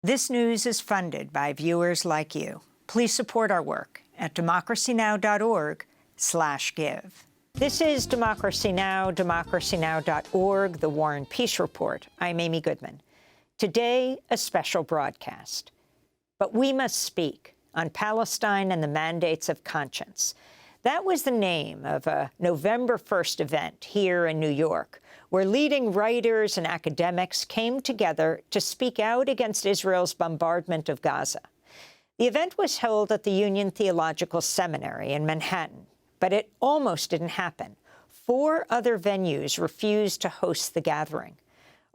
This news is funded by viewers like you. Please support our work at democracynow.org/give. This is Democracy Now!, democracynow.org, the War and Peace Report. I'm Amy Goodman. Today, a special broadcast. But we must speak on Palestine and the mandates of conscience. That was the name of a November 1st event here in New York, where leading writers and academics came together to speak out against Israel's bombardment of Gaza. The event was held at the Union Theological Seminary in Manhattan, but it almost didn't happen. 4 other venues refused to host the gathering.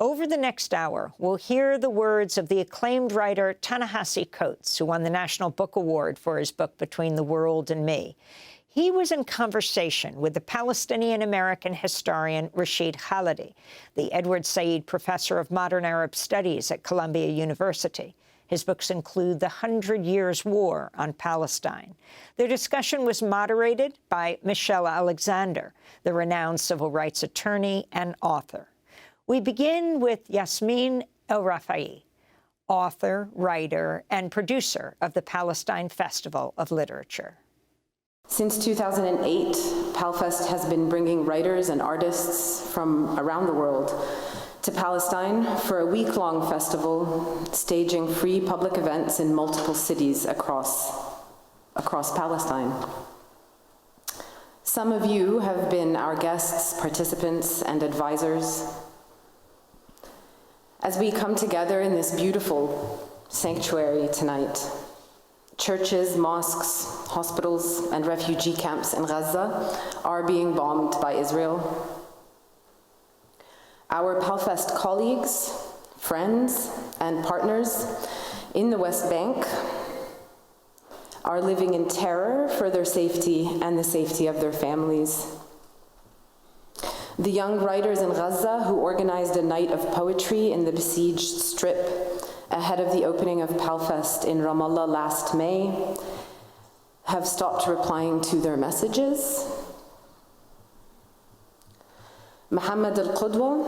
Over the next hour, we'll hear the words of the acclaimed writer Ta-Nehisi Coates, who won the National Book Award for his book Between the World and Me. He was in conversation with the Palestinian American historian Rashid Khalidi, the Edward Said Professor of Modern Arab Studies at Columbia University. His books include The 100 Years' War on Palestine. Their discussion was moderated by Michelle Alexander, the renowned civil rights attorney and author. We begin with Yasmin El-Rifae, author, writer, and producer of the Palestine Festival of Literature. Since 2008, PalFest has been bringing writers and artists from around the world to Palestine for a week-long festival, staging free public events in multiple cities across Palestine. Some of you have been our guests, participants, and advisors. As we come together in this beautiful sanctuary tonight, churches, mosques, hospitals, and refugee camps in Gaza are being bombed by Israel. Our PalFest colleagues, friends, and partners in the West Bank are living in terror for their safety and the safety of their families. The young writers in Gaza who organized a night of poetry in the besieged Strip ahead of the opening of PalFest in Ramallah last May have stopped replying to their messages. Mohammed Al-Qudwa,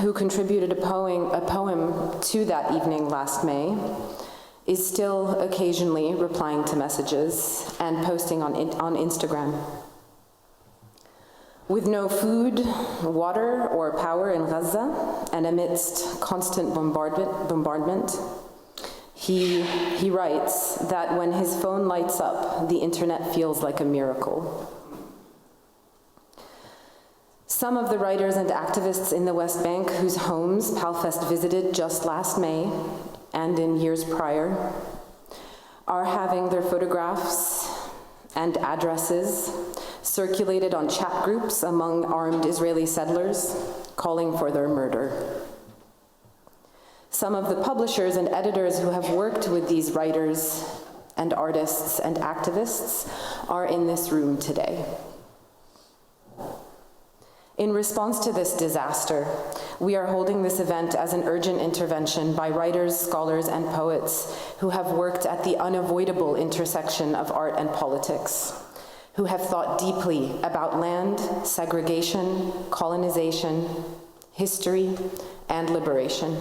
who contributed a poem to that evening last May, is still occasionally replying to messages and posting on Instagram. With no food, water, or power in Gaza, and amidst constant bombardment, he writes that when his phone lights up, the internet feels like a miracle. Some of the writers and activists in the West Bank whose homes PalFest visited just last May and in years prior are having their photographs and addresses circulated on chat groups among armed Israeli settlers, calling for their murder. Some of the publishers and editors who have worked with these writers and artists and activists are in this room today. In response to this disaster, we are holding this event as an urgent intervention by writers, scholars, and poets who have worked at the unavoidable intersection of art and politics, who have thought deeply about land, segregation, colonization, history, and liberation.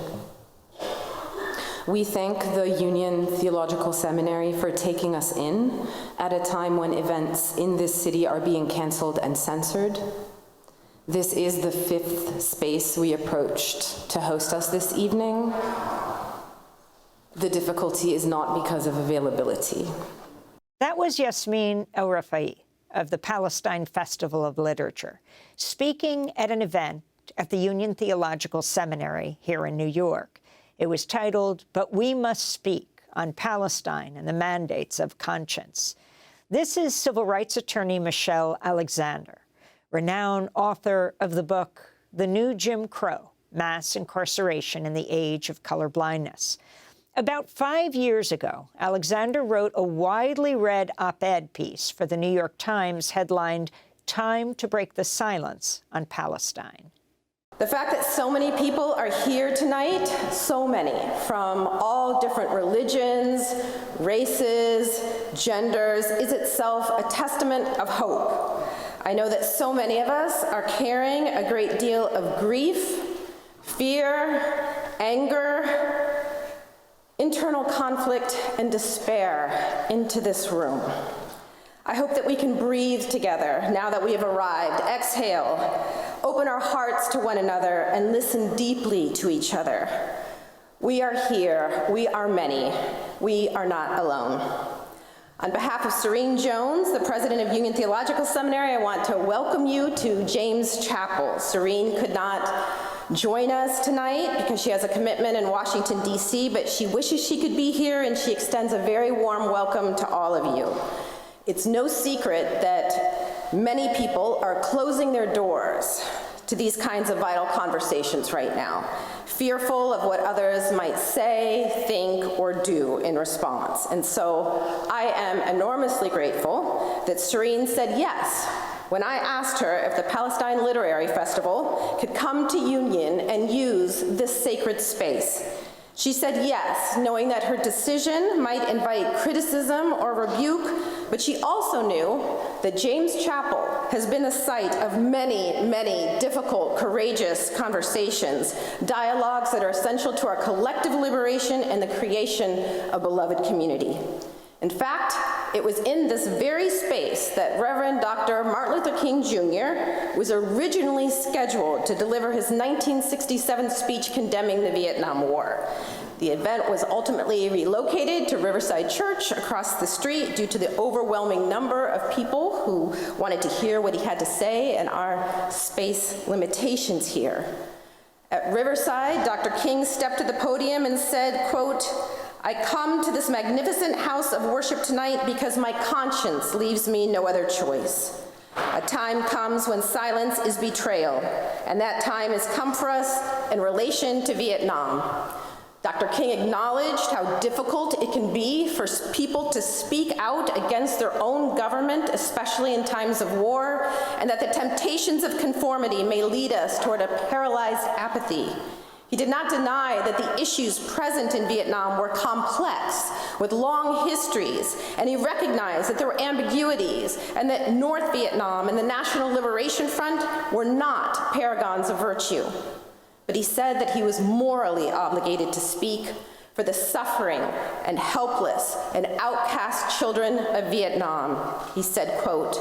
We thank the Union Theological Seminary for taking us in at a time when events in this city are being canceled and censored. This is the 5th space we approached to host us this evening. The difficulty is not because of availability. That was Yasmin El-Rifae of the Palestine Festival of Literature, speaking at an event at the Union Theological Seminary here in New York. It was titled, "But We Must Speak on Palestine and the Mandates of Conscience." This is civil rights attorney Michelle Alexander, renowned author of the book, The New Jim Crow, Mass Incarceration in the Age of Colorblindness. About 5 years ago, Alexander wrote a widely read op-ed piece for the New York Times headlined, "Time to Break the Silence on Palestine." The fact that so many people are here tonight, so many, from all different religions, races, genders, is itself a testament of hope. I know that so many of us are carrying a great deal of grief, fear, anger, internal conflict and despair into this room. I hope that we can breathe together now that we have arrived. Exhale, open our hearts to one another, and listen deeply to each other. We are here, we are many, we are not alone. On behalf of Serene Jones, the president of Union Theological Seminary, I want to welcome you to James Chapel. Serene could not join us tonight because she has a commitment in Washington, D.C., but she wishes she could be here, and she extends a very warm welcome to all of you. It's no secret that many people are closing their doors to these kinds of vital conversations right now, fearful of what others might say, think, or do in response. And so I am enormously grateful that Serene said yes when I asked her if the Palestine Literary Festival could come to Union and use this sacred space. She said yes, knowing that her decision might invite criticism or rebuke, but she also knew that James Chapel has been the site of many, many difficult, courageous conversations, dialogues that are essential to our collective liberation and the creation of beloved community. In fact, it was in this very space that Reverend Dr. Martin Luther King Jr. was originally scheduled to deliver his 1967 speech condemning the Vietnam War. The event was ultimately relocated to Riverside Church across the street due to the overwhelming number of people who wanted to hear what he had to say and our space limitations here. At Riverside, Dr. King stepped to the podium and said, quote, "I come to this magnificent house of worship tonight because my conscience leaves me no other choice. A time comes when silence is betrayal, and that time has come for us in relation to Vietnam." Dr. King acknowledged how difficult it can be for people to speak out against their own government, especially in times of war, and that the temptations of conformity may lead us toward a paralyzed apathy. He did not deny that the issues present in Vietnam were complex, with long histories, and he recognized that there were ambiguities and that North Vietnam and the National Liberation Front were not paragons of virtue. But he said that he was morally obligated to speak for the suffering and helpless and outcast children of Vietnam. He said, quote,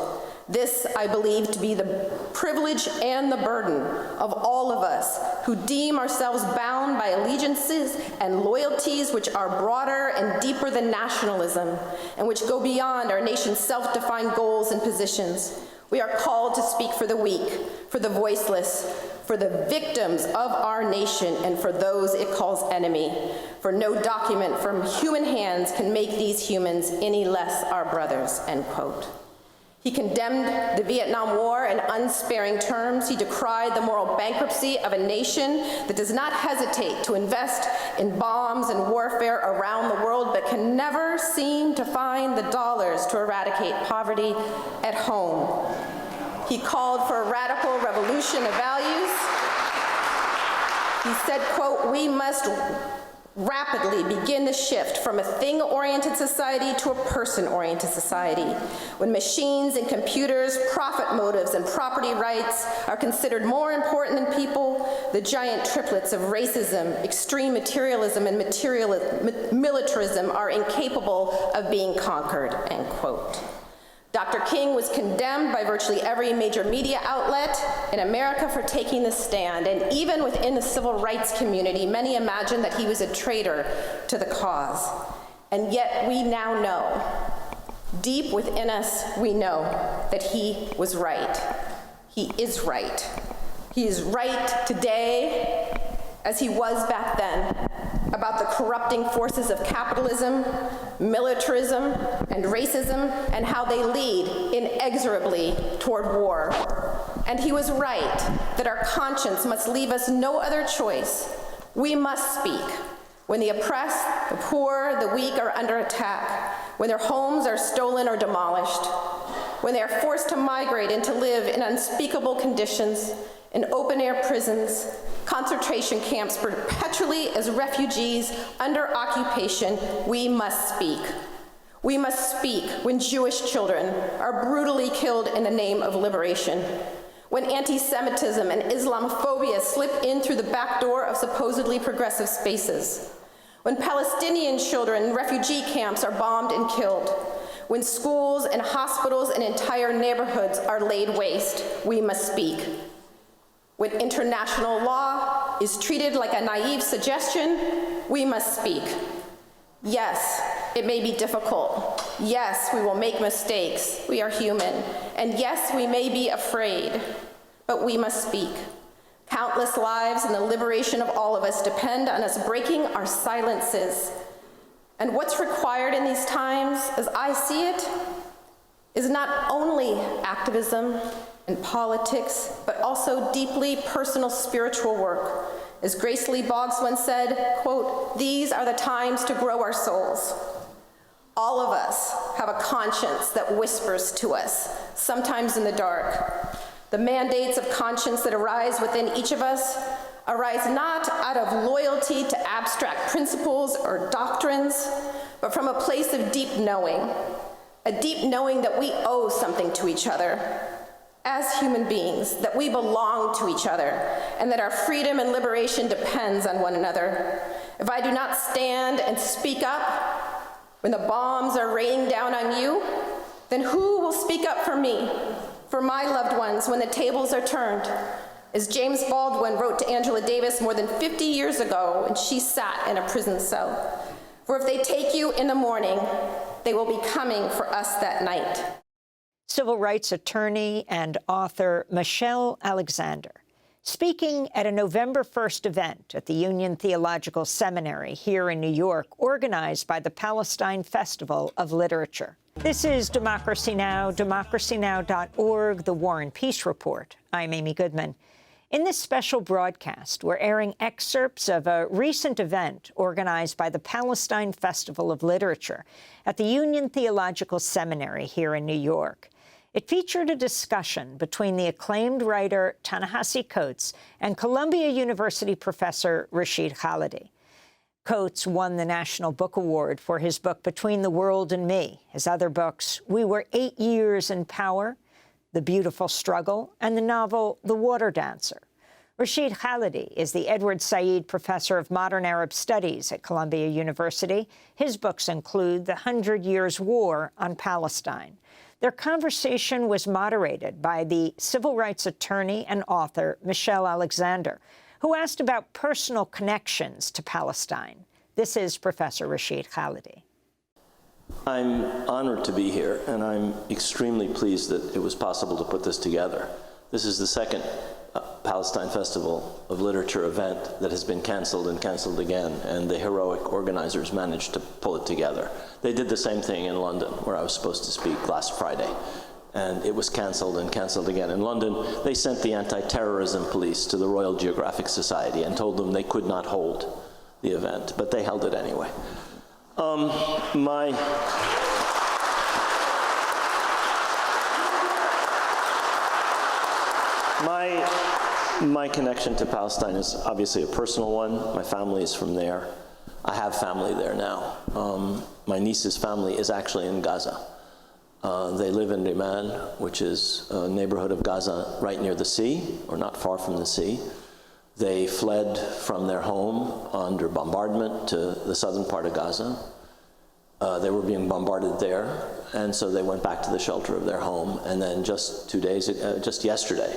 "This I believe to be the privilege and the burden of all of us who deem ourselves bound by allegiances and loyalties which are broader and deeper than nationalism and which go beyond our nation's self-defined goals and positions. We are called to speak for the weak, for the voiceless, for the victims of our nation, and for those it calls enemy. For no document from human hands can make these humans any less our brothers," end quote. He condemned the Vietnam War in unsparing terms. He decried the moral bankruptcy of a nation that does not hesitate to invest in bombs and warfare around the world, but can never seem to find the dollars to eradicate poverty at home. He called for a radical revolution of values. He said, quote, "We must rapidly begin the shift from a thing-oriented society to a person-oriented society. When machines and computers, profit motives, and property rights are considered more important than people, the giant triplets of racism, extreme materialism, and militarism are incapable of being conquered," end quote. Dr. King was condemned by virtually every major media outlet in America for taking this stand, and even within the civil rights community, many imagined that he was a traitor to the cause. And yet we now know, deep within us, we know that he was right. He is right. He is right today as he was back then about the corrupting forces of capitalism, militarism, and racism, and how they lead inexorably toward war. And he was right that our conscience must leave us no other choice. We must speak when the oppressed, the poor, the weak are under attack, when their homes are stolen or demolished, when they are forced to migrate and to live in unspeakable conditions, in open-air prisons, concentration camps, perpetually as refugees under occupation. We must speak. We must speak when Jewish children are brutally killed in the name of liberation, when anti-Semitism and Islamophobia slip in through the back door of supposedly progressive spaces, when Palestinian children in refugee camps are bombed and killed, when schools and hospitals and entire neighborhoods are laid waste, we must speak. When international law is treated like a naive suggestion, we must speak. Yes, it may be difficult. Yes, we will make mistakes. We are human. And yes, we may be afraid, but we must speak. Countless lives and the liberation of all of us depend on us breaking our silences. And what's required in these times, as I see it, is not only activism and politics, but also deeply personal spiritual work. As Grace Lee Boggs once said, quote, "These are the times to grow our souls." All of us have a conscience that whispers to us, sometimes in the dark. The mandates of conscience that arise within each of us arise not out of loyalty to abstract principles or doctrines, but from a place of deep knowing, a deep knowing that we owe something to each other as human beings, that we belong to each other, and that our freedom and liberation depends on one another. If I do not stand and speak up when the bombs are raining down on you, then who will speak up for me, for my loved ones when the tables are turned? As James Baldwin wrote to Angela Davis more than 50 years ago when she sat in a prison cell, "For if they take you in the morning, they will be coming for us that night." Civil rights attorney and author Michelle Alexander, speaking at a November 1st event at the Union Theological Seminary here in New York, organized by the Palestine Festival of Literature. This is Democracy Now!, democracynow.org, The War and Peace Report. I'm Amy Goodman. In this special broadcast, we're airing excerpts of a recent event organized by the Palestine Festival of Literature at the Union Theological Seminary here in New York. It featured a discussion between the acclaimed writer Ta-Nehisi Coates and Columbia University professor Rashid Khalidi. Coates won the National Book Award for his book Between the World and Me. His other books, We Were 8 Years in Power, The Beautiful Struggle, and the novel The Water Dancer. Rashid Khalidi is the Edward Said Professor of Modern Arab Studies at Columbia University. His books include The 100 Years' War on Palestine. Their conversation was moderated by the civil rights attorney and author Michelle Alexander, who asked about personal connections to Palestine. This is Professor Rashid Khalidi. I'm honored to be here, and I'm extremely pleased that it was possible to put this together. This is the second Palestine Festival of Literature event that has been canceled and canceled again, and the heroic organizers managed to pull it together. They did the same thing in London, where I was supposed to speak last Friday, and it was canceled and canceled again. In London, they sent the anti-terrorism police to the Royal Geographic Society and told them they could not hold the event, but they held it anyway. My connection to Palestine is obviously a personal one. My family is from there. I have family there now. My niece's family is actually in Gaza. They live in Riman, which is a neighborhood of Gaza right near the sea, or not far from the sea. They fled from their home under bombardment to the southern part of Gaza. They were being bombarded there, and so they went back to the shelter of their home. And then just yesterday,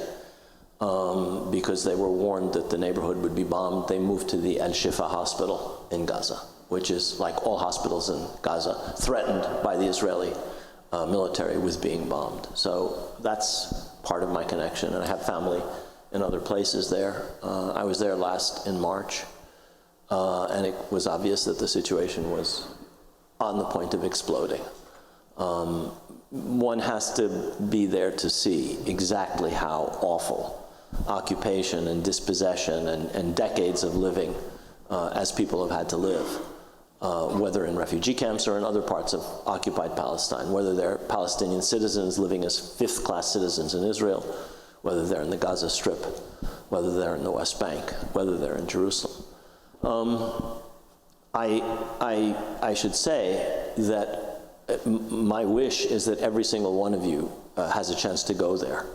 because they were warned that the neighborhood would be bombed, they moved to the Al-Shifa hospital in Gaza, which is, like all hospitals in Gaza, threatened by the Israeli military with being bombed. So that's part of my connection, and I have family in other places there. I was there last in March, and it was obvious that the situation was on the point of exploding. One has to be there to see exactly how awful occupation and dispossession and decades of living as people have had to live, whether in refugee camps or in other parts of occupied Palestine, whether they're Palestinian citizens living as fifth-class citizens in Israel, whether they're in the Gaza Strip, whether they're in the West Bank, whether they're in Jerusalem. I should say that my wish is that every single one of you has a chance to go there.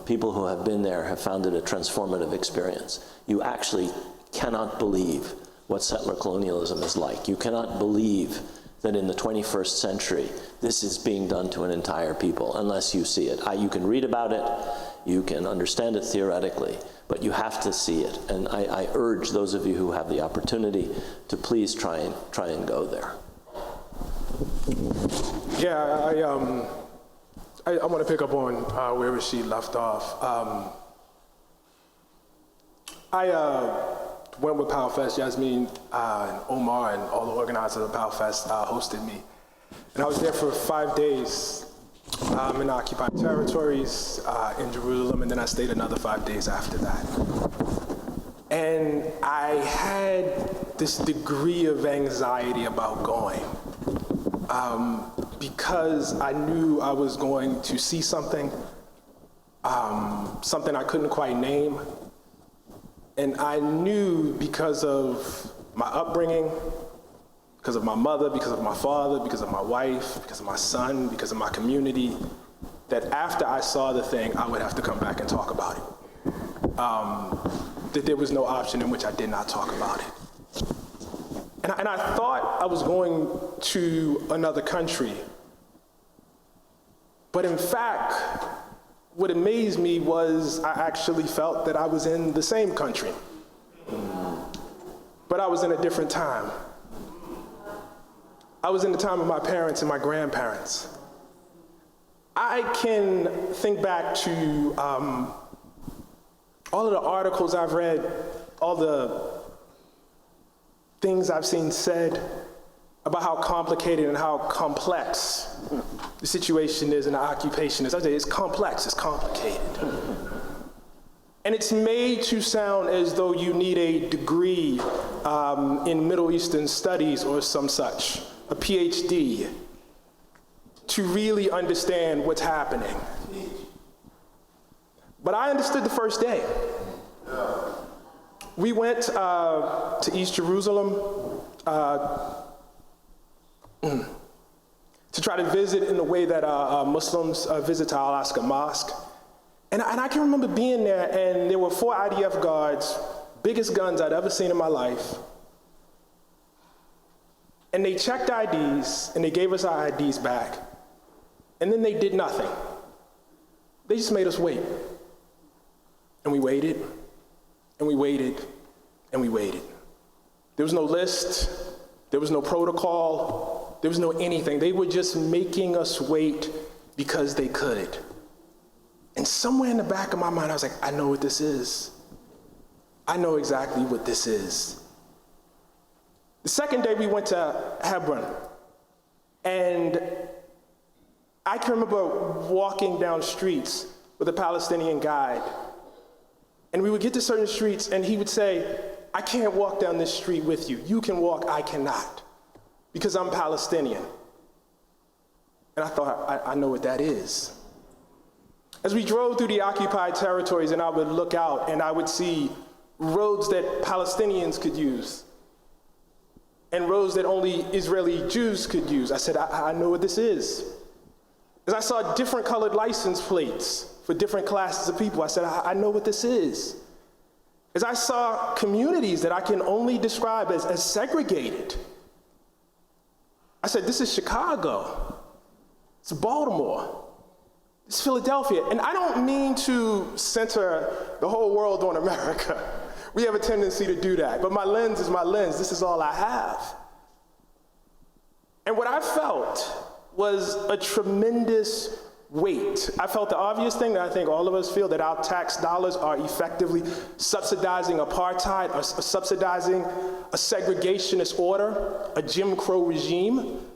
People who have been there have found it a transformative experience. You actually cannot believe what settler colonialism is like. You cannot believe that in the 21st century, this is being done to an entire people unless you see it. You can read about it, you can understand it theoretically, but you have to see it. And I urge those of you who have the opportunity to please try and go there. Yeah, I want to pick up on where Rashid left off. I went with PalFest. Yasmin and Omar and all the organizers of PalFest hosted me. And I was there for 5 days in occupied territories in Jerusalem, and then I stayed another 5 days after that. And I had this degree of anxiety about going because I knew I was going to see something, something I couldn't quite name. And I knew because of my upbringing, because of my mother, because of my father, because of my wife, because of my son, because of my community, that after I saw the thing, I would have to come back and talk about it. That there was no option in which I did not talk about it. And I thought I was going to another country. But in fact, what amazed me was I actually felt that I was in the same country, but I was in a different time. I was in the time of my parents and my grandparents. I can think back to all of the articles I've read, all the things I've seen said about how complicated and how complex the situation is and the occupation is. I say it's complex, it's complicated. And it's made to sound as though you need a degree in Middle Eastern studies or some such, a PhD, to really understand what's happening. But I understood the first day. We went to East Jerusalem to try to visit in the way that Muslims visit Al-Aqsa Mosque. And I can remember being there, and there were 4 IDF guards, biggest guns I'd ever seen in my life. And they checked IDs, and they gave us our IDs back. And then they did nothing. They just made us wait. And we waited, and we waited, and we waited. There was no list, there was no protocol, there was no anything. They were just making us wait because they could. And somewhere in the back of my mind, I was like, I know what this is. I know exactly what this is. The second day we went to Hebron, and I can remember walking down streets with a Palestinian guide, and we would get to certain streets, and he would say, I can't walk down this street with you. You can walk, I cannot, because I'm Palestinian. And I thought, I know what that is. As we drove through the occupied territories, and I would look out, and I would see roads that Palestinians could use, and roads that only Israeli Jews could use. I said, I know what this is. As I saw different colored license plates for different classes of people, I said, I know what this is. As I saw communities that I can only describe as segregated, I said, this is Chicago, it's Baltimore, it's Philadelphia. And I don't mean to center the whole world on America. We have a tendency to do that, but my lens is my lens. This is all I have. And what I felt was a tremendous weight. I felt the obvious thing that I think all of us feel, that our tax dollars are effectively subsidizing apartheid, or subsidizing a segregationist order, a Jim Crow regime.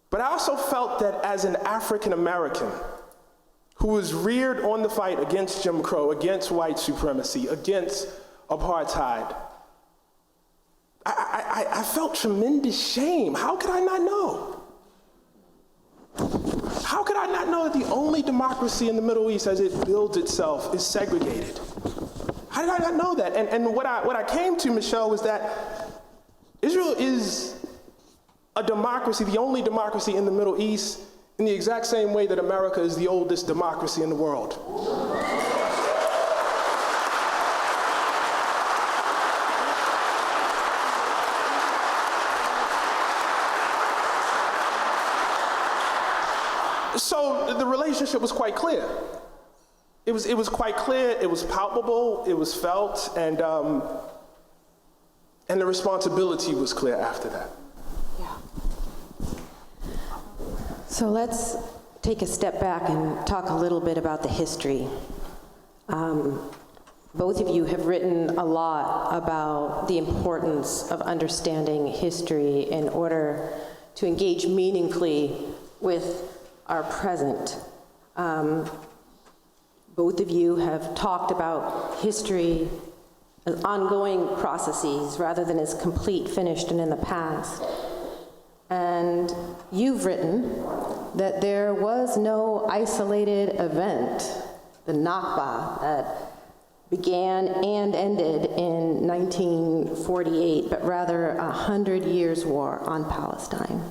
But I also felt that as an African American who was reared on the fight against Jim Crow, against white supremacy, against apartheid, I felt tremendous shame. How could I not know? How could I not know that the only democracy in the Middle East as it builds itself is segregated? How did I not know that? And what I came to, Michelle, was that Israel is a democracy, the only democracy in the Middle East, in the exact same way that America is the oldest democracy in the world. So the relationship was quite clear. It was quite clear, it was palpable, it was felt, and the responsibility was clear after that. Yeah. So let's take a step back and talk a little bit about the history. Both of you have written a lot about the importance of understanding history in order to engage meaningfully with our present. Both of you have talked about history as ongoing processes rather than as complete, finished, and in the past. And you've written that there was no isolated event, the Nakba, that began and ended in 1948, but rather a 100 years war on Palestine.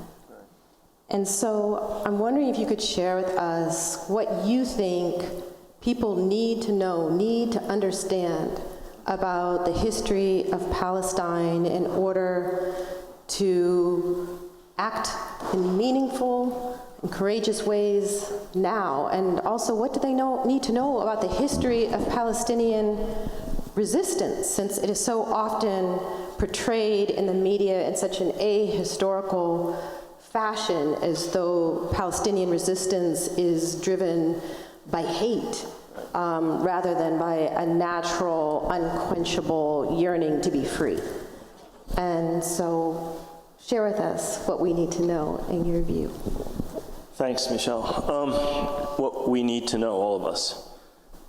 And so I'm wondering if you could share with us what you think people need to know, need to understand about the history of Palestine in order to act in meaningful and courageous ways now. And also, what do they need to know about the history of Palestinian resistance, since it is so often portrayed in the media in such an ahistorical fashion, as though Palestinian resistance is driven by hate rather than by a natural, unquenchable yearning to be free. And so share with us what we need to know in your view. Thanks, Michelle. What we need to know, all of us,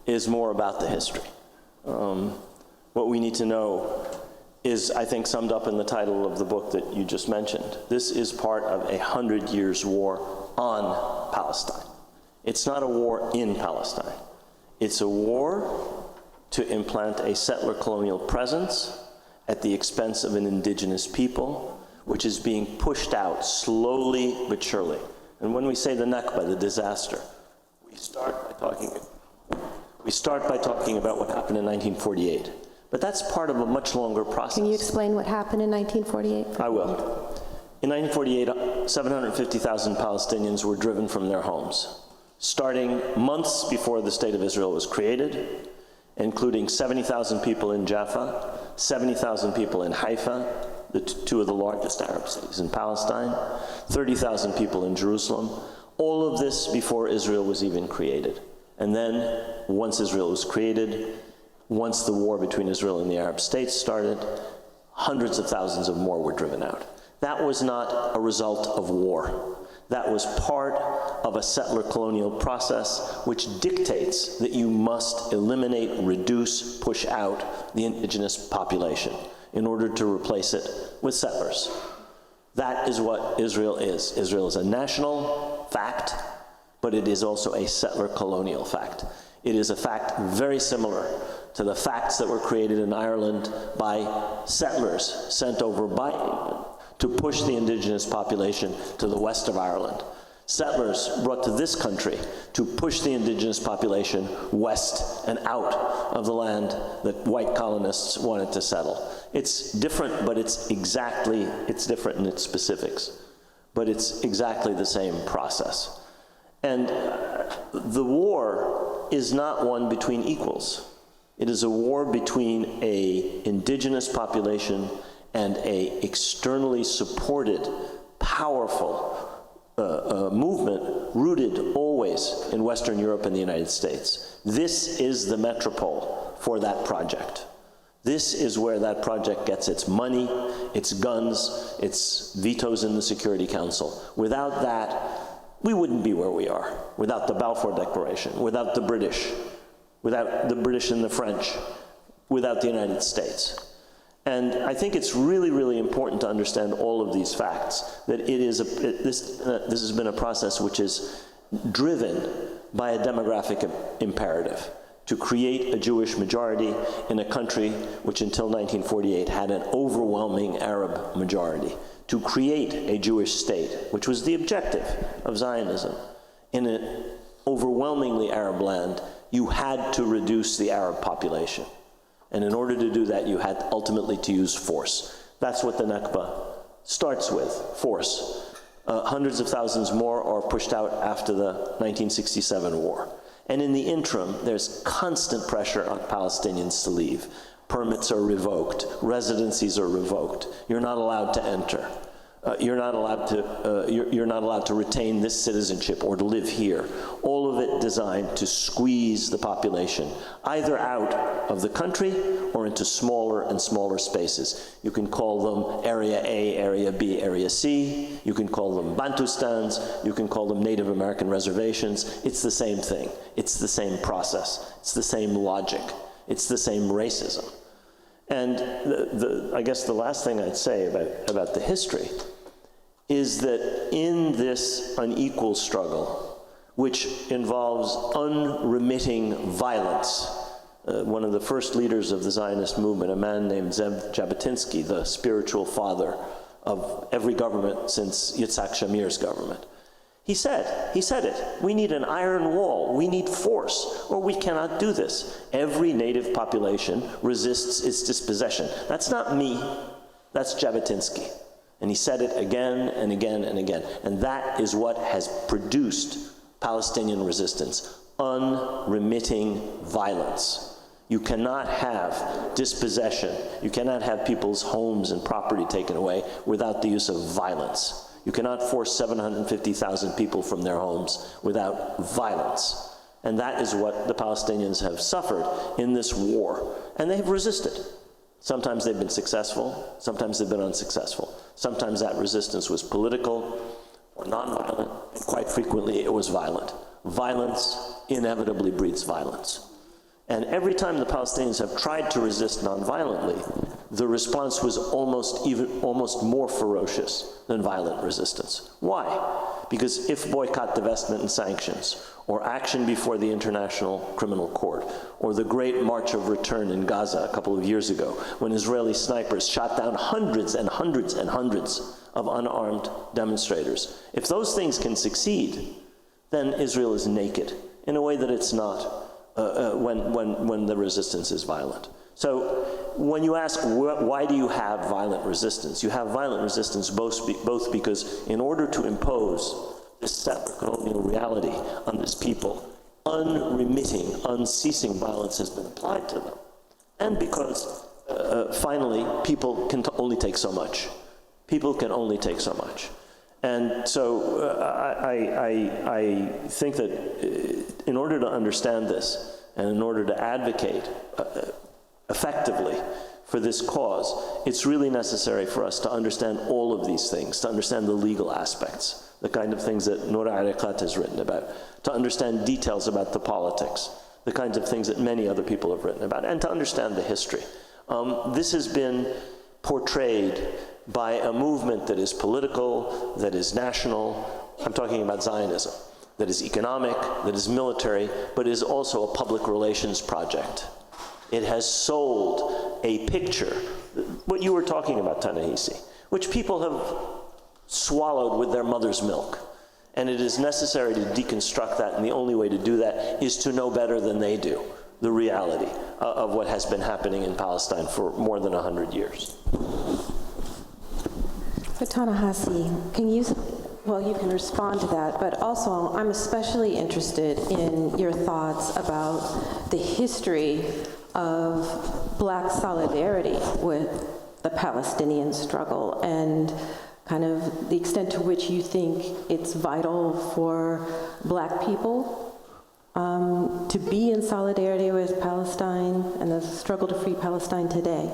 is more about the history. What we need to know is, I think, summed up in the title of the book that you just mentioned. This is part of a 100 years war on Palestine. It's not a war in Palestine. It's a war to implant a settler colonial presence at the expense of an indigenous people, which is being pushed out slowly but surely. And when we say the Nakba, the disaster, we start by talking about what happened in 1948. But that's part of a much longer process. Can you explain what happened in 1948? I will. In 1948, 750,000 Palestinians were driven from their homes, starting months before the State of Israel was created, including 70,000 people in Jaffa, 70,000 people in Haifa, two of the largest Arab cities in Palestine, 30,000 people in Jerusalem, all of this before Israel was even created. And then, once Israel was created, once the war between Israel and the Arab states started, hundreds of thousands of more were driven out. That was not a result of war. That was part of a settler colonial process which dictates that you must eliminate, reduce, push out the indigenous population in order to replace it with settlers. That is what Israel is. Israel is a national fact, but it is also a settler colonial fact. It is a fact very similar to the facts that were created in Ireland by settlers sent over by England to push the indigenous population to the west of Ireland. Settlers brought to this country to push the indigenous population west and out of the land that white colonists wanted to settle. It's different, but it's different in its specifics, but it's exactly the same process. And the war is not one between equals. It is a war between an indigenous population and an externally supported, powerful movement rooted always in Western Europe and the United States. This is the metropole for that project. This is where that project gets its money, its guns, its vetoes in the Security Council. Without that, we wouldn't be where we are. Without the Balfour Declaration, without the British and the French, without the United States. And I think it's really, really important to understand all of these facts, that this has been a process which is driven by a demographic imperative to create a Jewish majority in a country which until 1948 had an overwhelming Arab majority, to create a Jewish state, which was the objective of Zionism. In an overwhelmingly Arab land, you had to reduce the Arab population. And in order to do that, you had ultimately to use force. That's what the Nakba starts with, force. Hundreds of thousands more are pushed out after the 1967 war. And in the interim, there's constant pressure on Palestinians to leave. Permits are revoked, residencies are revoked. You're not allowed to enter. You're not allowed to retain this citizenship or to live here. All of it designed to squeeze the population either out of the country or into smaller and smaller spaces. You can call them Area A, Area B, Area C. You can call them Bantustans. You can call them Native American reservations. It's the same thing. It's the same process. It's the same logic. It's the same racism. And I guess the last thing I'd say about the history is that in this unequal struggle, which involves unremitting violence, one of the first leaders of the Zionist movement, a man named Zev Jabotinsky, the spiritual father of every government since Yitzhak Shamir's government, he said it. We need an iron wall. We need force, or we cannot do this. Every native population resists its dispossession. That's not me. That's Jabotinsky. And he said it again and again and again. And that is what has produced Palestinian resistance, unremitting violence. You cannot have dispossession. You cannot have people's homes and property taken away without the use of violence. You cannot force 750,000 people from their homes without violence. And that is what the Palestinians have suffered in this war. And they have resisted. Sometimes they've been successful, sometimes they've been unsuccessful. Sometimes that resistance was political or nonviolent, and quite frequently it was violent. Violence inevitably breeds violence. And every time the Palestinians have tried to resist nonviolently, the response was almost more ferocious than violent resistance. Why? Because if boycott, divestment, and sanctions, or action before the International Criminal Court, or the Great March of Return in Gaza a couple of years ago, when Israeli snipers shot down hundreds and hundreds and hundreds of unarmed demonstrators, if those things can succeed, then Israel is naked in a way that it's not when the resistance is violent. So when you ask why do you have violent resistance, you have violent resistance both because in order to impose this separate colonial reality on this people, unremitting, unceasing violence has been applied to them, and because finally people can only take so much. People can only take so much. And so I think that in order to understand this, and in order to advocate effectively for this cause, it's really necessary for us to understand all of these things, to understand the legal aspects, the kind of things that Noura Arikat has written about, to understand details about the politics, the kinds of things that many other people have written about, and to understand the history. This has been portrayed by a movement that is political, that is national. I'm talking about Zionism, that is economic, that is military, but is also a public relations project. It has sold a picture, what you were talking about, Ta-Nehisi, which people have swallowed with their mother's milk. And it is necessary to deconstruct that, and the only way to do that is to know better than they do the reality of what has been happening in Palestine for more than 100 years. So Ta-Nehisi, you can respond to that, but also I'm especially interested in your thoughts about the history of Black solidarity with the Palestinian struggle and kind of the extent to which you think it's vital for Black people to be in solidarity with Palestine and the struggle to free Palestine today.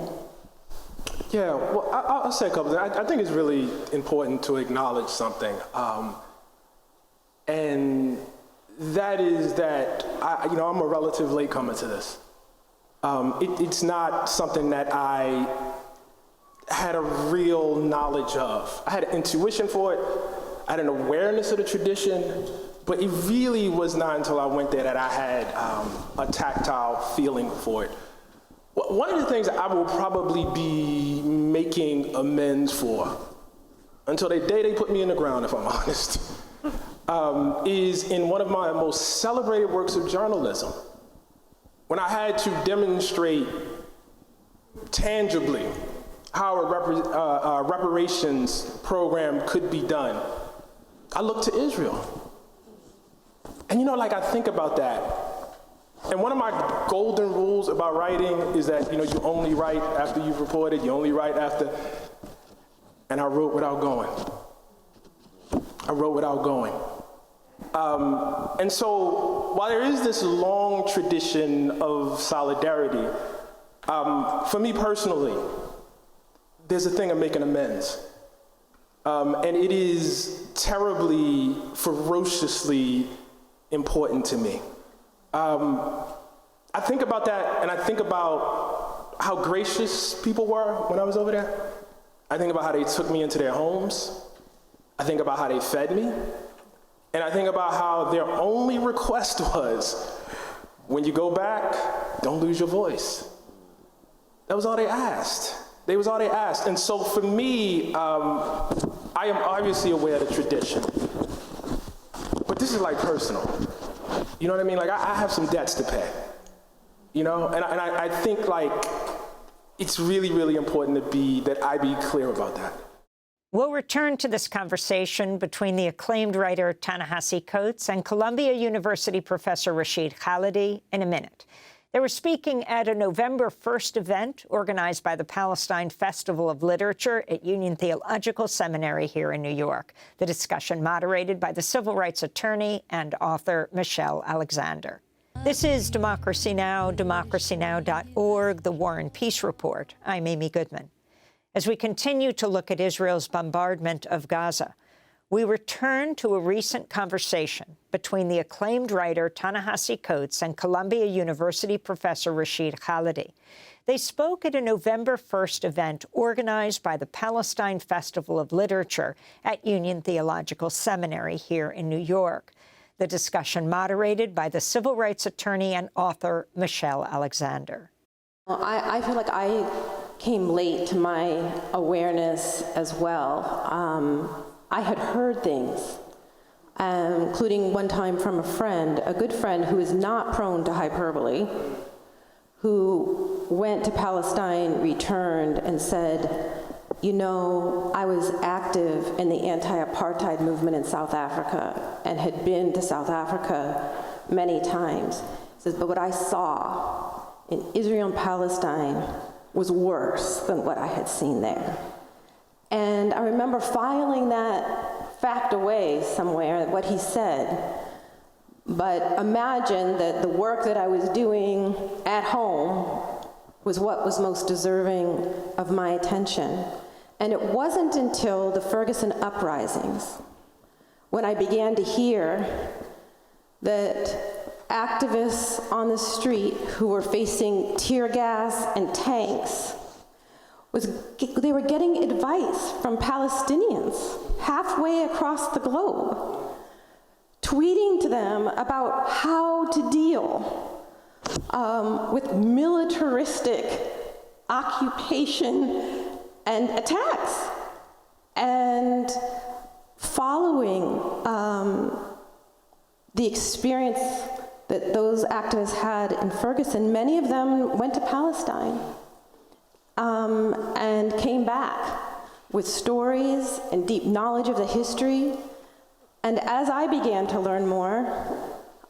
Yeah, well, I'll say a couple things. I think it's really important to acknowledge something, and that is that I'm a relative latecomer to this. It's not something that I had a real knowledge of. I had an intuition for it, I had an awareness of the tradition, but it really was not until I went there that I had a tactile feeling for it. One of the things that I will probably be making amends for, until the day they put me in the ground, if I'm honest, is in one of my most celebrated works of journalism, when I had to demonstrate tangibly how a reparations program could be done I look to Israel. And like I think about that. And one of my golden rules about writing is that, you only write after you've reported, you only write after, and I wrote without going. I wrote without going. And so while there is this long tradition of solidarity, for me personally, there's a thing of making amends. And it is terribly, ferociously important to me. I think about that, and I think about how gracious people were when I was over there. I think about how they took me into their homes. I think about how they fed me. And I think about how their only request was, when you go back, don't lose your voice. That was all they asked. That was all they asked. And so for me, I am obviously aware of the tradition. But this is personal. You know what I mean? I have some debts to pay. And I think it's really, really important that I be clear about that. We'll return to this conversation between the acclaimed writer Ta-Nehisi Coates and Columbia University professor Rashid Khalidi in a minute. They were speaking at a November 1st event organized by the Palestine Festival of Literature at Union Theological Seminary here in New York. The discussion moderated by the civil rights attorney and author Michelle Alexander. This is Democracy Now!, democracynow.org, The War and Peace Report. I'm Amy Goodman. As we continue to look at Israel's bombardment of Gaza, we return to a recent conversation between the acclaimed writer Ta-Nehisi Coates and Columbia University professor Rashid Khalidi. They spoke at a November 1st event organized by the Palestine Festival of Literature at Union Theological Seminary here in New York. The discussion moderated by the civil rights attorney and author Michelle Alexander. Well, I feel like I came late to my awareness as well. I had heard things, including one time from a friend, a good friend who is not prone to hyperbole, who went to Palestine, returned, and said, I was active in the anti-apartheid movement in South Africa and had been to South Africa many times. He says, but what I saw in Israel and Palestine was worse than what I had seen there. And I remember filing that fact away somewhere, what he said. But imagine that the work that I was doing at home was what was most deserving of my attention. And it wasn't until the Ferguson uprisings when I began to hear that activists on the street who were facing tear gas and tanks, they were getting advice from Palestinians halfway across the globe, tweeting to them about how to deal with militaristic occupation and attacks, and following the experience that those activists had in Ferguson. Many of them went to Palestine and came back with stories and deep knowledge of the history. And as I began to learn more,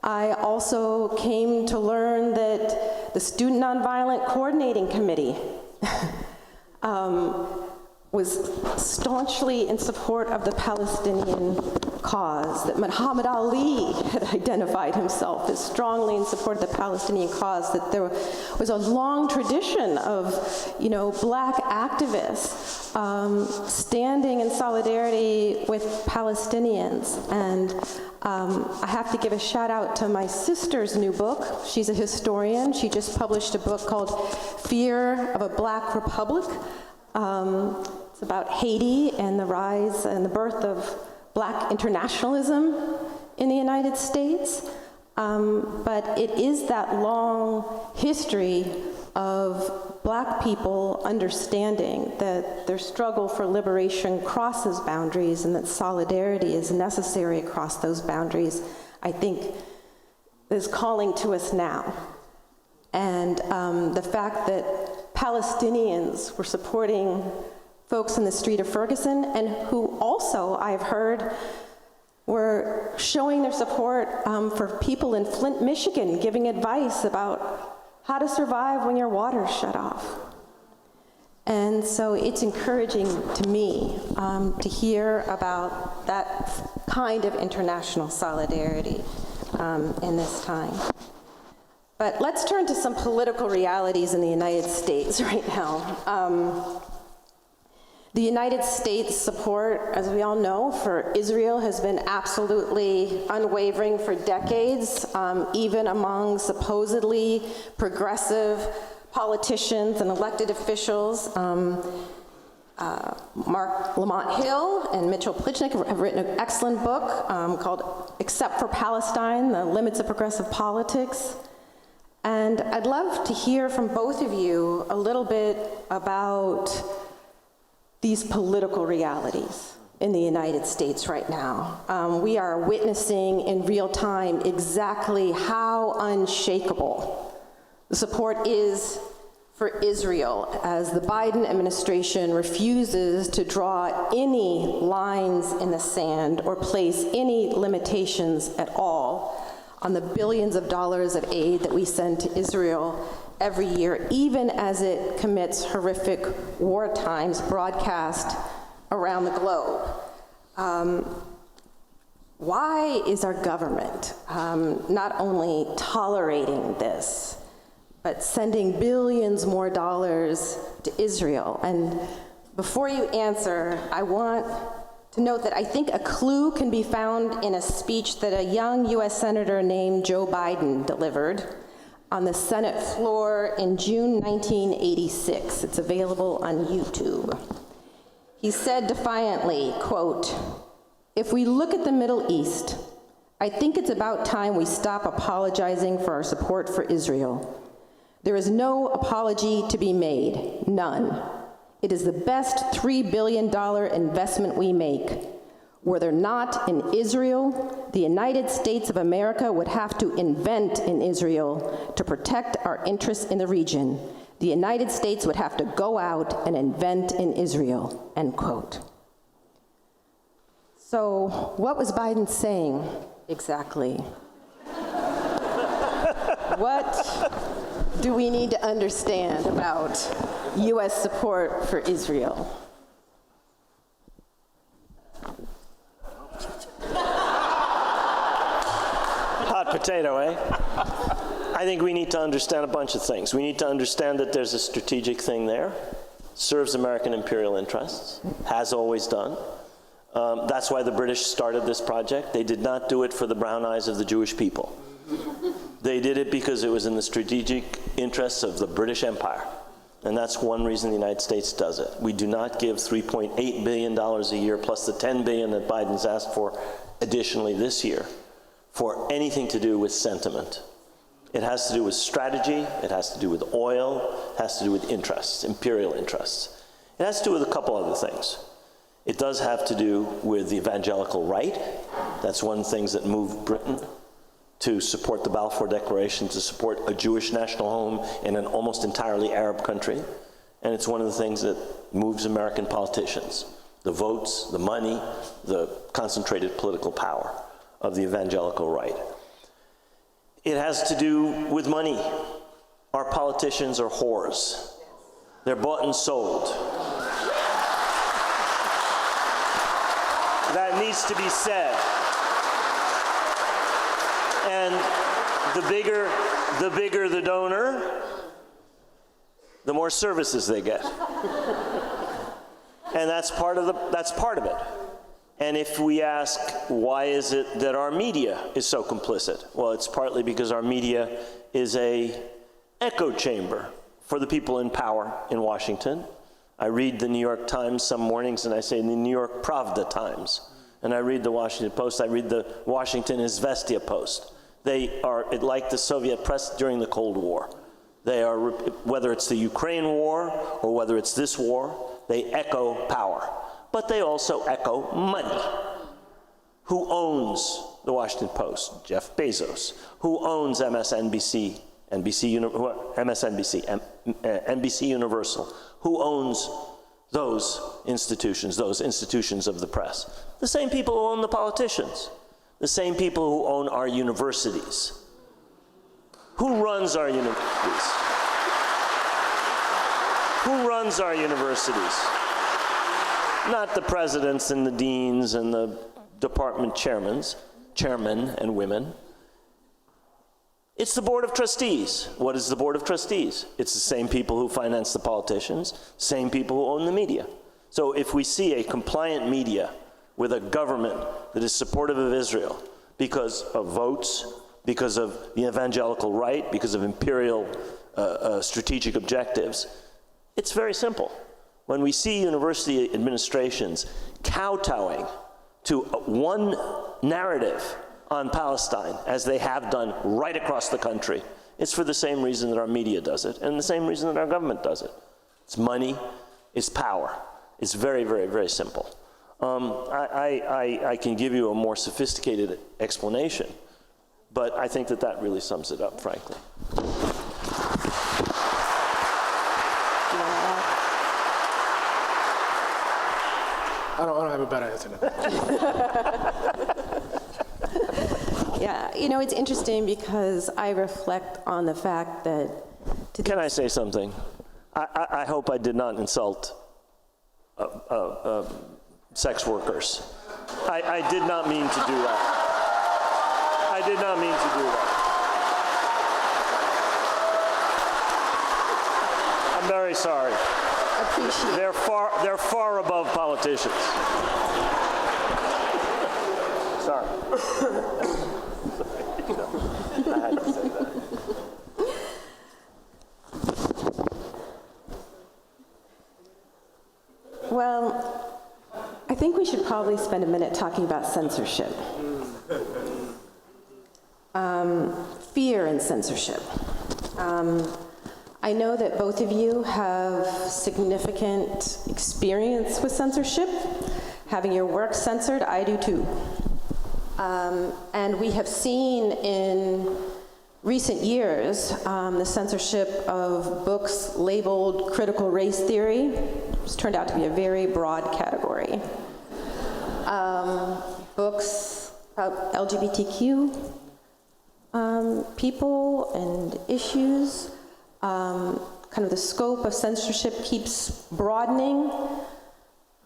I also came to learn that the Student Nonviolent Coordinating Committee was staunchly in support of the Palestinian cause, that Muhammad Ali had identified himself as strongly in support of the Palestinian cause, that there was a long tradition of, Black activists standing in solidarity with Palestinians. And I have to give a shout out to my sister's new book. She's a historian. She just published a book called Fear of a Black Republic. It's about Haiti and the rise and the birth of Black internationalism in the United States. But it is that long history of Black people understanding that their struggle for liberation crosses boundaries and that solidarity is necessary across those boundaries, I think, is calling to us now. And the fact that Palestinians were supporting folks in the street of Ferguson, and who also, I've heard, were showing their support for people in Flint, Michigan, giving advice about how to survive when your water's shut off. And so it's encouraging to me to hear about that kind of international solidarity in this time. But let's turn to some political realities in the United States right now. The United States support, as we all know, for Israel has been absolutely unwavering for decades, even among supposedly progressive politicians and elected officials. Mark Lamont Hill and Mitchell Plichnik have written an excellent book called Except for Palestine, The Limits of Progressive Politics. And I'd love to hear from both of you a little bit about these political realities in the United States right now. We are witnessing in real time exactly how unshakable the support is for Israel as the Biden administration refuses to draw any lines in the sand or place any limitations at all on the billions of dollars of aid that we send to Israel every year, even as it commits horrific war crimes broadcast around the globe. Why is our government not only tolerating this, but sending billions more dollars to Israel? And before you answer, I want to note that I think a clue can be found in a speech that a young US Senator named Joe Biden delivered on the Senate floor in June 1986. It's available on YouTube. He said defiantly, quote, "If we look at the Middle East, I think it's about time we stop apologizing for our support for Israel. There is no apology to be made, none. It is the best $3 billion investment we make. Were there not in Israel, the United States of America would have to invent in Israel to protect our interests in the region. The United States would have to go out and invent in Israel," end quote. So what was Biden saying exactly? What do we need to understand about US support for Israel? Hot potato, eh? I think we need to understand a bunch of things. We need to understand that there's a strategic thing there, serves American imperial interests, has always done. That's why the British started this project. They did not do it for the brown eyes of the Jewish people. They did it because it was in the strategic interests of the British Empire. And that's one reason the United States does it. We do not give $3.8 billion a year plus the $10 billion that Biden's asked for additionally this year for anything to do with sentiment. It has to do with strategy, it has to do with oil, it has to do with interests, imperial interests. It has to do with a couple other things. It does have to do with the evangelical right. That's one of the things that moved Britain to support the Balfour Declaration, to support a Jewish national home in an almost entirely Arab country. And it's one of the things that moves American politicians. The votes, the money, the concentrated political power of the evangelical right. It has to do with money. Our politicians are whores. They're bought and sold. That needs to be said. And the bigger the donor, the more services they get. And that's part of it. And if we ask, why is it that our media is so complicit? Well, it's partly because our media is an echo chamber for the people in power in Washington. I read the New York Times some mornings and I say the New York Pravda Times. And I read the Washington Post, I read the Washington Izvestia Post. They are like the Soviet press during the Cold War. They are, whether it's the Ukraine war or whether it's this war, they echo power. But they also echo money. Who owns the Washington Post? Jeff Bezos. Who owns MSNBC, NBC Universal? Who owns those institutions of the press? The same people who own the politicians, the same people who own our universities. Who runs our universities? Who runs our universities? Not the presidents and the deans and the department chairmen and women. It's the Board of Trustees. What is the Board of Trustees? It's the same people who finance the politicians, same people who own the media. So if we see a compliant media with a government that is supportive of Israel because of votes, because of the evangelical right, because of imperial strategic objectives, it's very simple. When we see university administrations kowtowing to one narrative on Palestine, as they have done right across the country, it's for the same reason that our media does it, and the same reason that our government does it. It's money, it's power. It's very, very, very simple. I can give you a more sophisticated explanation, but I think that that really sums it up, frankly. I don't have a better answer than that. Yeah, you know, it's interesting because I reflect on the fact that... Can I say something? I hope I did not insult sex workers. I did not mean to do that. I did not mean to do that. I'm very sorry. Appreciate it. They're far above politicians. Sorry. I had to say that. Well, I think we should probably spend a minute talking about censorship. Fear and censorship. I know that both of you have significant experience with censorship, having your work censored. I do too. And we have seen in recent years the censorship of books labeled critical race theory. It's turned out to be a very broad category. Books about LGBTQ people and issues. Kind of the scope of censorship keeps broadening.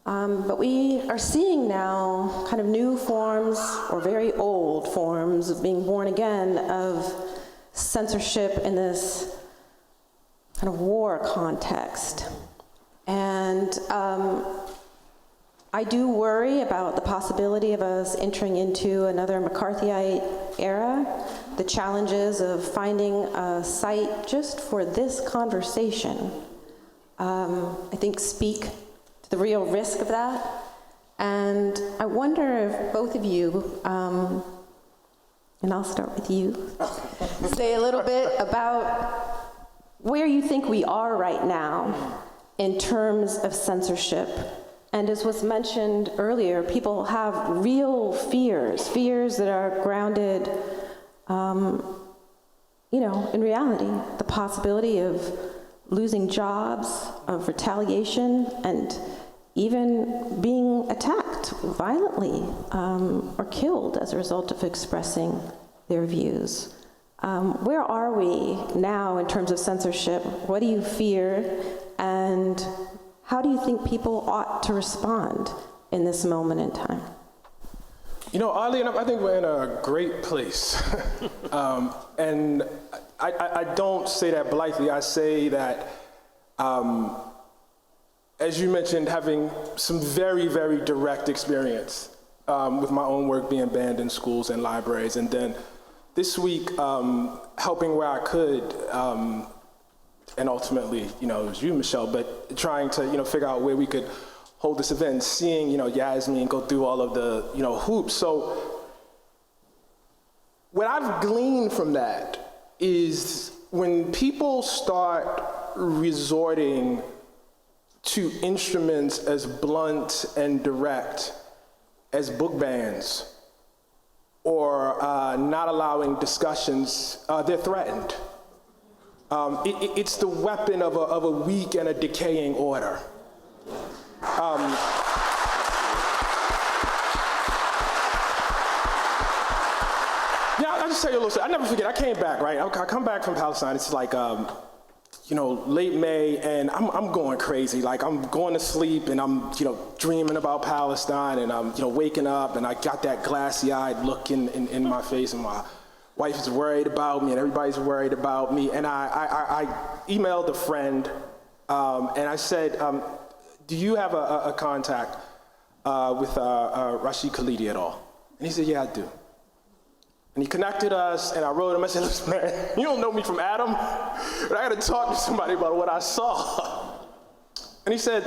But we are seeing now kind of new forms, or very old forms, of being born again of censorship in this kind of war context. And I do worry about the possibility of us entering into another McCarthyite era, the challenges of finding a site just for this conversation, I think speak to the real risk of that. And I wonder if both of you, and I'll start with you, say a little bit about where you think we are right now in terms of censorship. And as was mentioned earlier, people have real fears that are grounded, in reality. The possibility of losing jobs, of retaliation, and even being attacked violently or killed as a result of expressing their views. Where are we now in terms of censorship? What do you fear? And how do you think people ought to respond in this moment in time? You know, oddly enough, I think we're in a great place. And I don't say that blithely. I say that, as you mentioned, having some very, very direct experience with my own work being banned in schools and libraries. And then this week, helping where I could, and ultimately, it was you, Michelle, but trying to, figure out where we could hold this event, and seeing, Yasmin go through all of the, hoops. So what I've gleaned from that is when people start resorting to instruments as blunt and direct as book bans or not allowing discussions, they're threatened. It's the weapon of a weak and a decaying order. just tell you a little story. I never forget, I came back, right? I come back from Palestine, it's like, late May, and I'm going crazy. Like, I'm going to sleep, and I'm, dreaming about Palestine, and I'm, waking up, and I got that glassy-eyed look in my face, and my wife is worried about me, and everybody's worried about me. And I emailed a friend, and I said, do you have a contact with Rashid Khalidi at all? And he said, yeah, I do. And he connected us, and I wrote him, I said, listen, man, you don't know me from Adam, but I gotta talk to somebody about what I saw. And he said,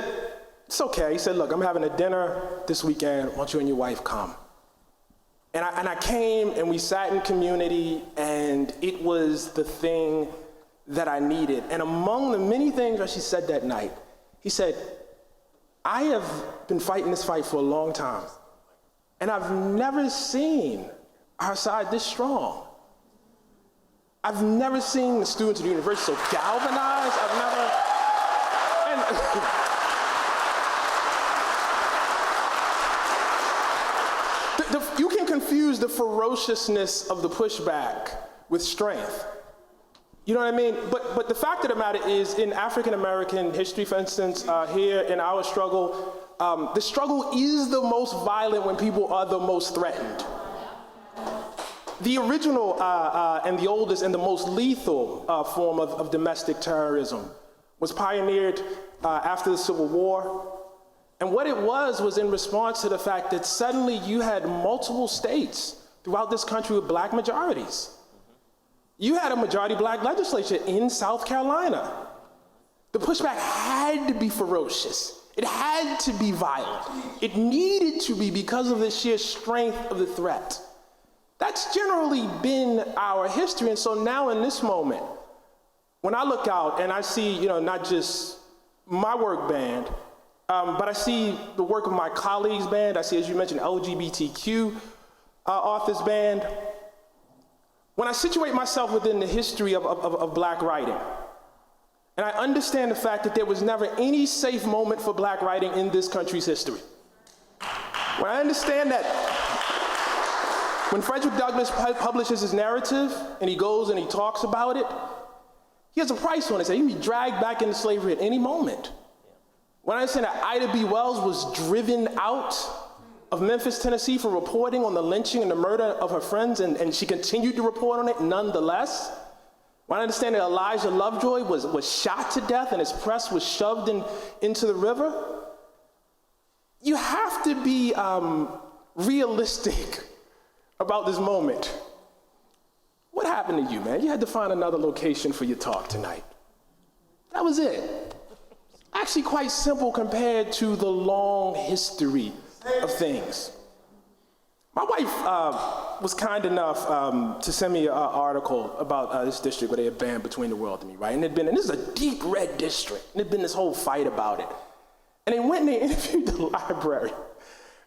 it's okay. He said, look, I'm having a dinner this weekend, why don't you and your wife come? And I came, and we sat in community, and it was the thing that I needed. And among the many things that she said that night, he said, I have been fighting this fight for a long time, and I've never seen our side this strong. I've never seen the students of the university so galvanized. I've never, you can confuse the ferociousness of the pushback with strength. You know what I mean? But the fact of the matter is, in African American history, for instance, here in our struggle, the struggle is the most violent when people are the most threatened. The original and the oldest and the most lethal form of domestic terrorism was pioneered after the Civil War. And what it was in response to the fact that suddenly you had multiple states throughout this country with black majorities. You had a majority black legislature in South Carolina. The pushback had to be ferocious. It had to be violent. It needed to be because of the sheer strength of the threat. That's generally been our history. And so now in this moment, when I look out and I see, not just my work band, but I see the work of my colleagues' band, I see, as you mentioned, LGBTQ authors' band. When I situate myself within the history of black writing, and I understand the fact that there was never any safe moment for black writing in this country's history. When I understand that when Frederick Douglass publishes his narrative, and he goes and he talks about it, he has a price on it. He can be dragged back into slavery at any moment. When I understand that Ida B. Wells was driven out of Memphis, Tennessee for reporting on the lynching and the murder of her friends, and she continued to report on it nonetheless. When I understand that Elijah Lovejoy was shot to death and his press was shoved into the river, you have to be realistic about this moment. What happened to you, man? You had to find another location for your talk tonight. That was it. Actually quite simple compared to the long history of things. My wife was kind enough to send me an article about this district where they had banned Between the World and Me, right? And this is a deep red district, and there'd been this whole fight about it. And they went and they interviewed the library.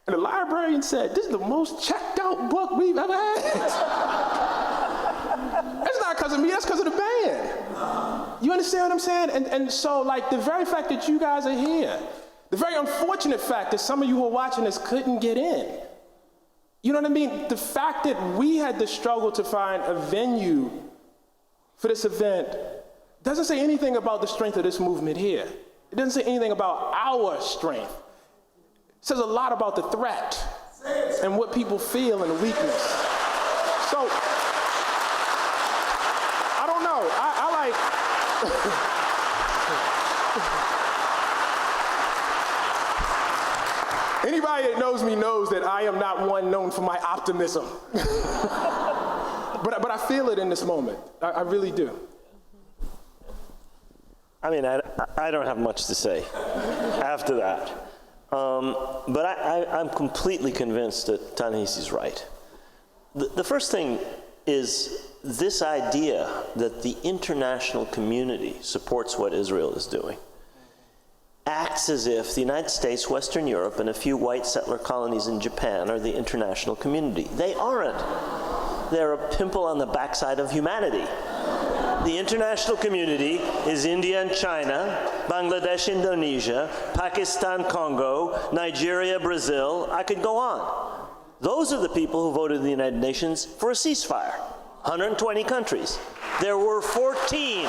And the librarian said, this is the most checked out book we've ever had. That's not because of me, that's because of the band. You understand what I'm saying? And so, like, the very fact that you guys are here, the very unfortunate fact that some of you who are watching this couldn't get in, you know what I mean? The fact that we had to struggle to find a venue for this event doesn't say anything about the strength of this movement here. It doesn't say anything about our strength. It says a lot about the threat and what people feel and the weakness. So, I don't know. I like... Anybody that knows me knows that I am not one known for my optimism. But I feel it in this moment. I really do. I mean, I don't have much to say after that. But I'm completely convinced that Ta-Nehisi's right. The first thing is this idea that the international community supports what Israel is doing acts as if the United States, Western Europe, and a few white settler colonies in Japan are the international community. They aren't. They're a pimple on the backside of humanity. The international community is India and China, Bangladesh, Indonesia, Pakistan, Congo, Nigeria, Brazil. I could go on. Those are the people who voted in the United Nations for a ceasefire. 120 countries. There were 14.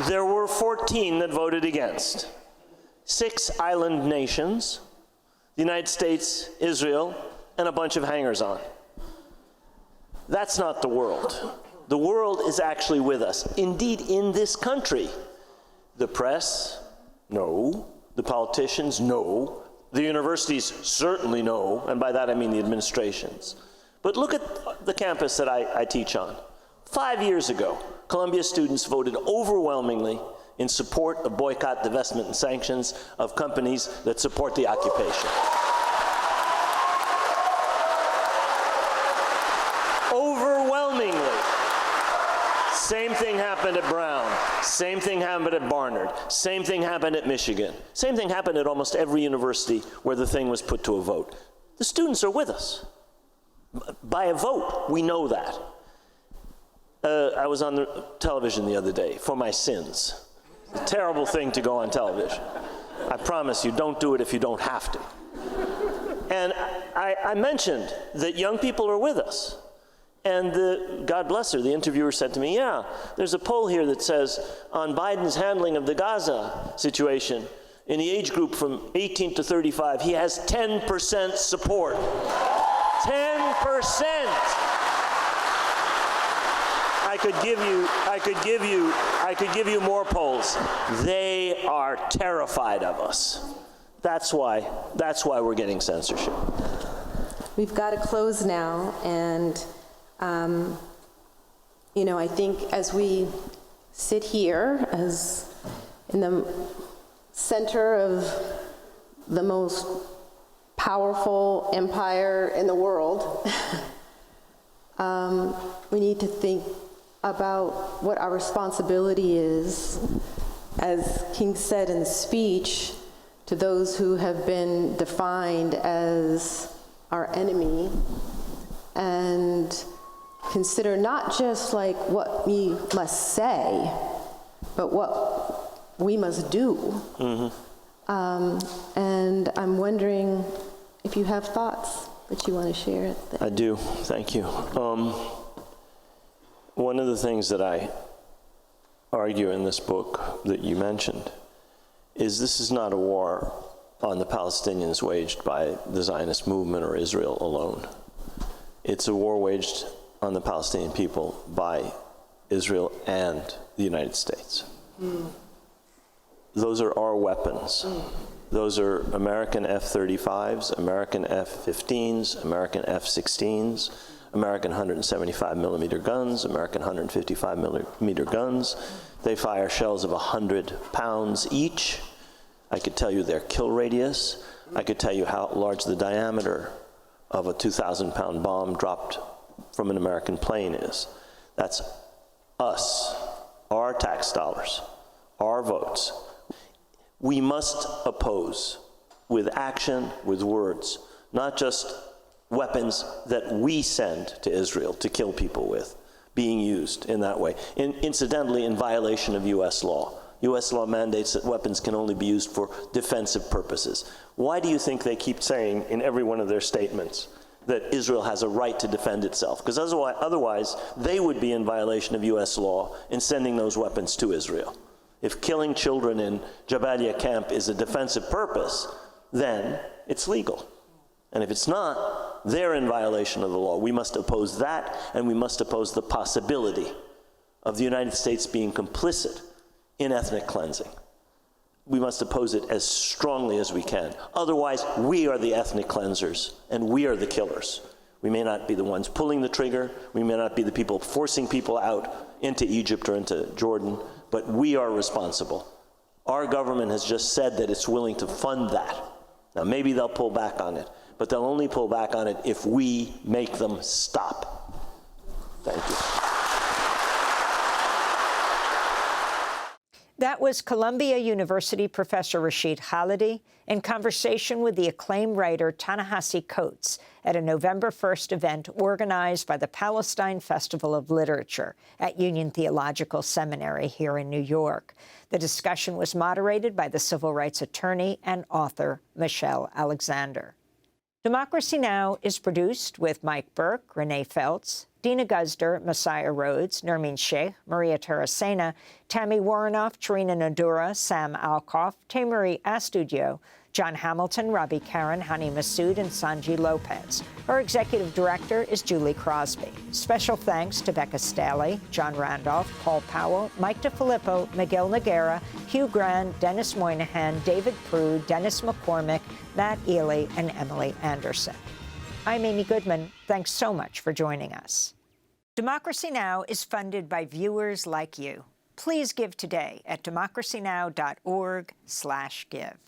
There were 14 that voted against. 6 island nations, the United States, Israel, and a bunch of hangers-on. That's not the world. The world is actually with us. Indeed, in this country, the press, no. The politicians, no. The universities, certainly no. And by that I mean the administrations. But look at the campus that I teach on. 5 years ago, Columbia students voted overwhelmingly in support of boycott, divestment, and sanctions of companies that support the occupation. Overwhelmingly. Same thing happened at Brown. Same thing happened at Barnard. Same thing happened at Michigan. Same thing happened at almost every university where the thing was put to a vote. The students are with us. By a vote, we know that. I was on the television the other day for my sins. It's a terrible thing to go on television. I promise you, don't do it if you don't have to. And I mentioned that young people are with us. And God bless her, the interviewer said to me, yeah, there's a poll here that says on Biden's handling of the Gaza situation, in the age group from 18 to 35, he has 10% support. 10%! I could give you more polls. They are terrified of us. That's why we're getting censorship. We've got to close now, and I think as we sit here as in the center of the most powerful empire in the world, we need to think about what our responsibility is, as King said in the speech, to those who have been defined as our enemy, and consider not just like what we must say, but what we must do. Mm-hmm. And I'm wondering if you have thoughts that you want to share. I do, thank you. One of the things that I argue in this book that you mentioned is this is not a war on the Palestinians waged by the Zionist movement or Israel alone. It's a war waged on the Palestinian people by Israel and the United States. Mm. Those are our weapons. Mm. Those are American F-35s, American F-15s, American F-16s, American 175 millimeter guns, American 155 millimeter guns. They fire shells of 100 pounds each. I could tell you their kill radius. I could tell you how large the diameter of a 2,000-pound bomb dropped from an American plane is. That's us, our tax dollars, our votes. We must oppose with action, with words, not just weapons that we send to Israel to kill people with, being used in that way. Incidentally, in violation of U.S. law. U.S. law mandates that weapons can only be used for defensive purposes. Why do you think they keep saying in every one of their statements that Israel has a right to defend itself? Because otherwise, they would be in violation of U.S. law in sending those weapons to Israel. If killing children in Jabalia camp is a defensive purpose, then it's legal. And if it's not, they're in violation of the law. We must oppose that, and we must oppose the possibility of the United States being complicit in ethnic cleansing. We must oppose it as strongly as we can. Otherwise, we are the ethnic cleansers, and we are the killers. We may not be the ones pulling the trigger. We may not be the people forcing people out into Egypt or into Jordan, but we are responsible. Our government has just said that it's willing to fund that. Now, maybe they'll pull back on it, but they'll only pull back on it if we make them stop. Thank you. That was Columbia University professor Rashid Khalidi in conversation with the acclaimed writer Ta-Nehisi Coates at a November 1st event organized by the Palestine Festival of Literature at Union Theological Seminary here in New York. The discussion was moderated by the civil rights attorney and author Michelle Alexander. Democracy Now! Is produced with Mike Burke, Renee Feltz, Dina Guzder, Messiah Rhodes, Nermeen Sheikh, Maria Taracena, Tammy Warrenoff, Tarina Nadura, Sam Alkoff, Tamery Astudio, John Hamilton, Robbie Karen, Hani Massoud, and Sanji Lopez. Our executive director is Julie Crosby. Special thanks to Becca Staley, John Randolph, Paul Powell, Mike DeFilippo, Miguel Noguera, Hugh Grand, Dennis Moynihan, David Prue, Dennis McCormick, Matt Ely, and Emily Anderson. I'm Amy Goodman. Thanks so much for joining us. Democracy Now! Is funded by viewers like you. Please give today at democracynow.org/give.